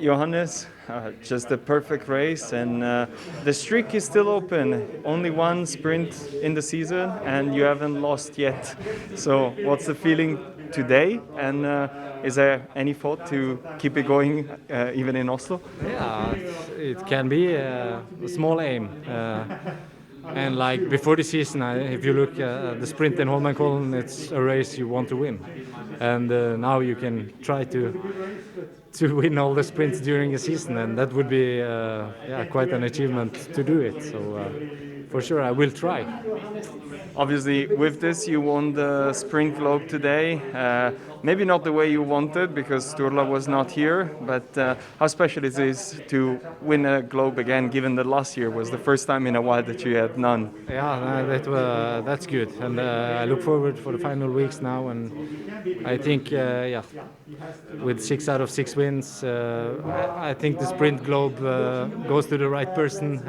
Johannes, just a perfect race, and the streak is still open. Only one sprint in the season, and you haven't lost yet. So, what's the feeling today? And is there any thought to keep it going even in Oslo? Yeah, it can be a small aim. And like before the season, if you look at the sprint in Holmenkollen, it's a race you want to win. And now you can try to win all the sprints during a season, and that would be quite an achievement to do it. So for sure, I will try. Obviously, with this, you won the Sprint Globe today. Maybe not the way you wanted because Sturla was not here, but how special it is to win a Globe again, given that last year was the first time in a while that you had none. Yeah, that's good, and I look forward for the final weeks now. And I think, with 6 out of 6 wins, I think the Sprint Globe goes to the right person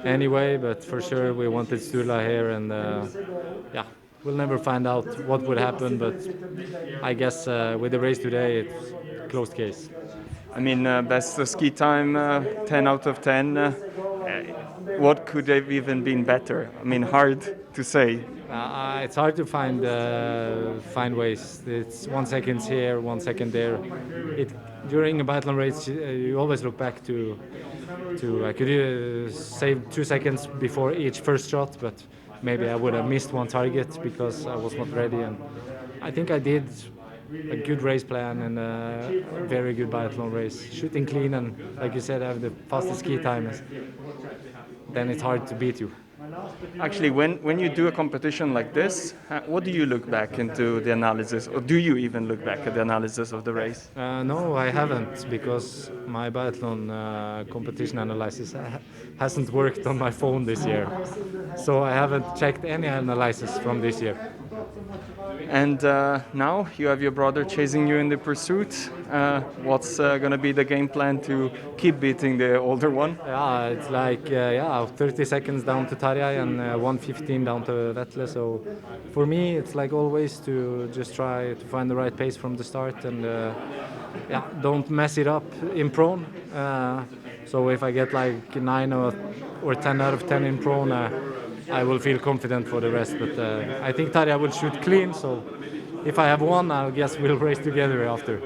anyway. But for sure, we wanted Sturla here, and we'll never find out what would happen. But I guess with the race today, it's closed case. I mean, best ski time, 10 out of 10. What could have even been better? I mean, hard to say. It's hard to find ways. It's 1 second here, 1 second there. During a biathlon race, you always look back to I could save 2 seconds before each first shot, but maybe I would have missed one target because I was not ready. And I think I did a good race plan and a very good biathlon race. Shooting clean and, like you said, have the fastest ski time. Then it's hard to beat you. Actually, when you do a competition like this, what do you look back into the analysis, or do you even look back at the analysis of the race? No, I haven't, because my biathlon competition analysis hasn't worked on my phone this year. So I haven't checked any analysis from this year. And now you have your brother chasing you in the pursuit. What's going to be the game plan to keep beating the older one? Yeah, it's like 30 seconds down to Tarjei and 1:15 down to Vetle. So for me, it's like always to just try to find the right pace from the start and don't mess it up in prone. So if I get like 9 or 10 out of 10 in prone, I will feel confident for the rest, but I think Tarjei will shoot clean, so if I have one, I guess we'll race together after.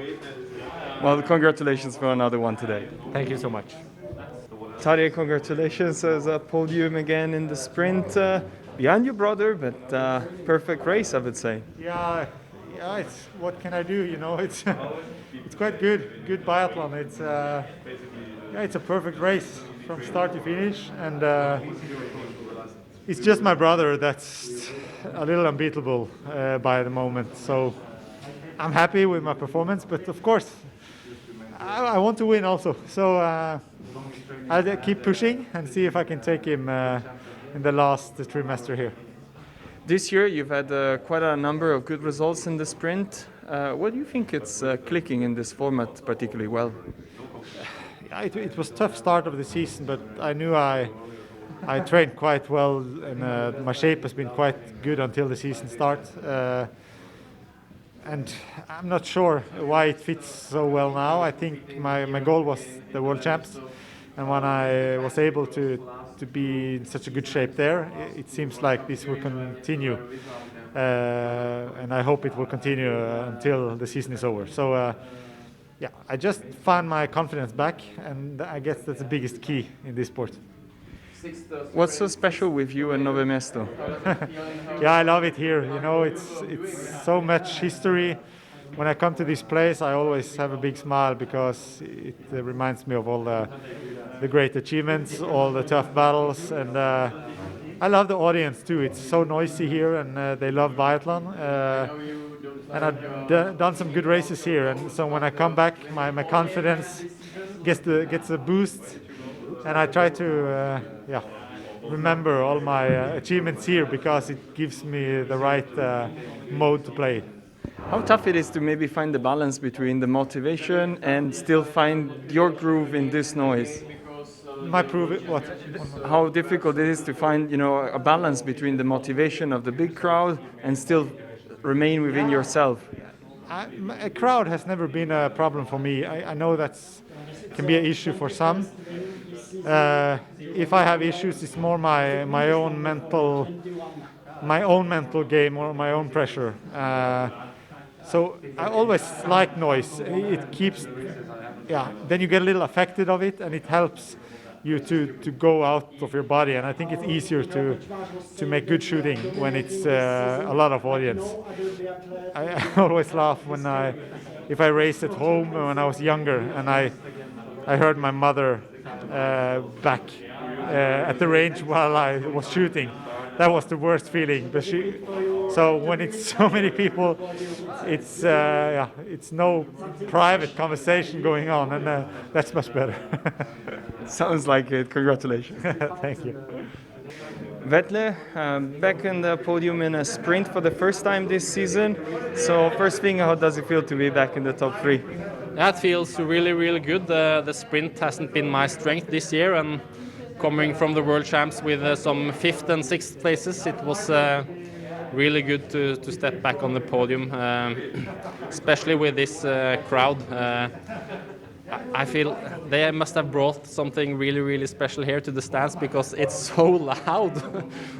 Well, congratulations for another one today. Thank you so much. Tarjei, congratulations as a podium again in the sprint. Behind your brother, but perfect race, I would say. Yeah, it's what can I do? You know, it's it's quite good biathlon. It's a perfect race from start to finish, and it's just my brother that's a little unbeatable by the moment. So I'm happy with my performance, but of course I want to win also. So I'll keep pushing and see if I can take him in the last trimester here. This year you've had quite a number of good results in the sprint. What do you think it's clicking in this format particularly well? It was a tough start of the season, but I knew I trained quite well, and my shape has been quite good until the season starts. And I'm not sure why it fits so well now. I think my goal was the World Champs, and when I was able to be in such a good shape there, it seems like this will continue, and I hope it will continue until the season is over. So I just found my confidence back, and I guess that's the biggest key in this sport. What's so special with you and Nove Mesto? Yeah, I love it here. You know, it's so much history. When I come to this place, I always have a big smile because it reminds me of all the great achievements, all the tough battles, and I love the audience too. It's so noisy here, and they love biathlon. And I've done some good races here, and so when I come back, my confidence gets a boost. And I try to remember all my achievements here because it gives me the right mode to play. How tough it is to maybe find the balance between the motivation and still find your groove in this noise? What? How difficult it is to find, a balance between the motivation of the big crowd and still remain within yourself. A crowd has never been a problem for me. I know that's can be an issue for some. If I have issues, it's more my own mental game or my own pressure. So I always like noise. It keeps, yeah. Then you get a little affected of it, and it helps you to go out of your body. And I think it's easier to make good shooting when it's a lot of audience. I always laugh if I raced at home when I was younger, and I heard my mother back at the range while I was shooting. That was the worst feeling. But so when it's so many people, it's no private conversation going on, and that's much better. Sounds like it. Congratulations. Thank you. Vetle, back in the podium in a sprint for the first time this season. So first thing, how does it feel to be back in the top three? That feels really, really good. The sprint hasn't been my strength this year, and coming from the World Champs with some 5th and 6th places, it was really good to step back on the podium, especially with this crowd. I feel they must have brought something really, really special here to the stands, because it's so loud,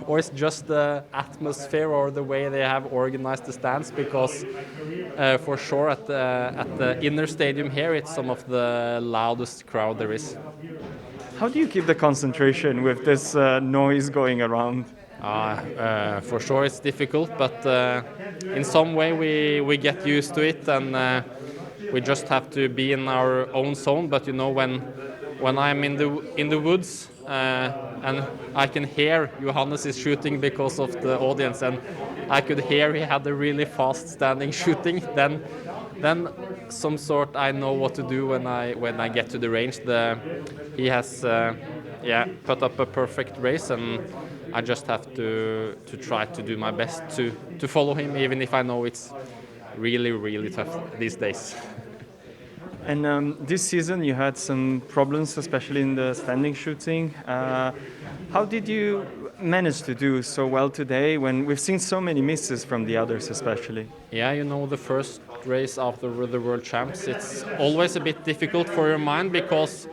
or it's just the atmosphere or the way they have organized the stands, because for sure at the inner stadium here, it's some of the loudest crowd there is. How do you keep the concentration with this noise going around? For sure it's difficult, but in some way we get used to it, and we just have to be in our own zone. But you know, when I'm in the woods and I can hear Johannes is shooting because of the audience, and I could hear he had a really fast standing shooting, then some sort I know what to do when I get to the range. He has put up a perfect race, and I just have to try to do my best to follow him, even if I know it's really, really tough these days. And this season you had some problems, especially in the standing shooting. How did you manage to do so well today when we've seen so many misses from the others especially? Yeah, you know, the first race after the World Champs, it's always a bit difficult for your mind, because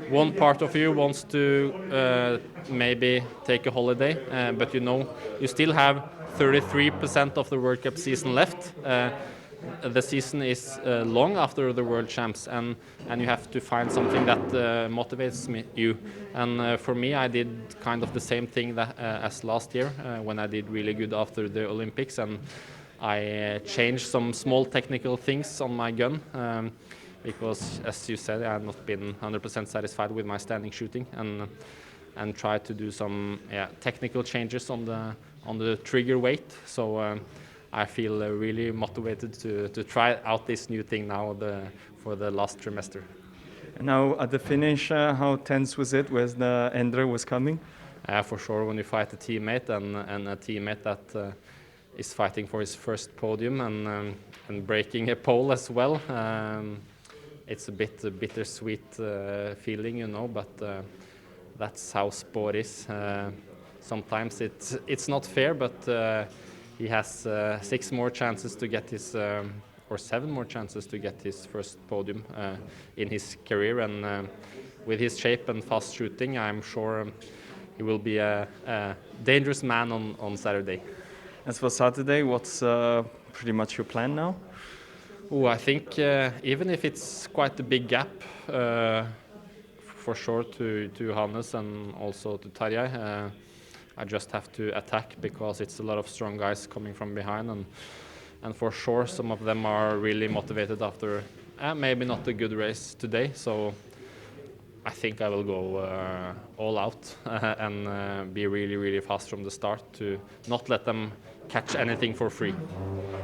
one part of you wants to maybe take a holiday, but you know, you still have 33% of the World Cup season left. The season is long after the World Champs, and you have to find something that motivates you. And for me, I did kind of the same thing as last year when I did really good after the Olympics, and I changed some small technical things on my gun, because, as you said, I have not been 100% satisfied with my standing shooting, and tried to do some technical changes on the trigger weight. So I feel really motivated to try out this new thing now for the last trimester. And now at the finish, how tense was it when the Endre was coming? For sure, when you fight a teammate and a teammate that is fighting for his first podium and breaking a pole as well, it's a bit a bittersweet feeling, you know, but that's how sport is. Sometimes it's not fair, but he has 6 more chances to get his, or 7 more chances to get his first podium in his career, and with his shape and fast shooting, I'm sure he will be a dangerous man on Saturday. As for Saturday, what's pretty much your plan now? Oh, I think even if it's quite a big gap, for sure to Johannes and also to Tarjei, I just have to attack, because it's a lot of strong guys coming from behind, and for sure some of them are really motivated after maybe not a good race today. So I think I will go all out and be really, really fast from the start to not let them catch anything for free.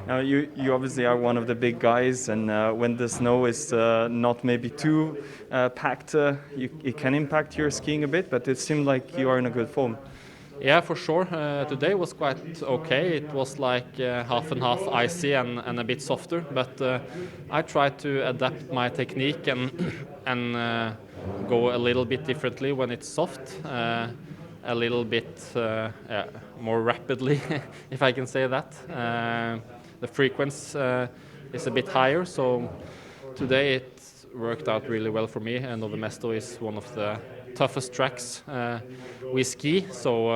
Now you obviously are one of the big guys, and when the snow is not maybe too packed, it can impact your skiing a bit, but it seemed like you are in a good form. Yeah, for sure. Today was quite okay. It was like half and half icy and a bit softer, but I tried to adapt my technique and go a little bit differently when it's soft, a little bit more rapidly, if I can say that. The frequency is a bit higher. So today it worked out really well for me, and Nove Mesto is one of the toughest tracks we ski. So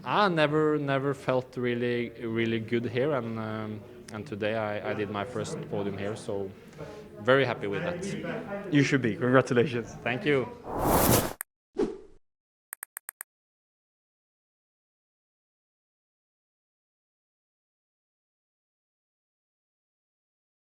I never felt really good here, and today I did my first podium here. So very happy with that. You should be. Congratulations. Thank you.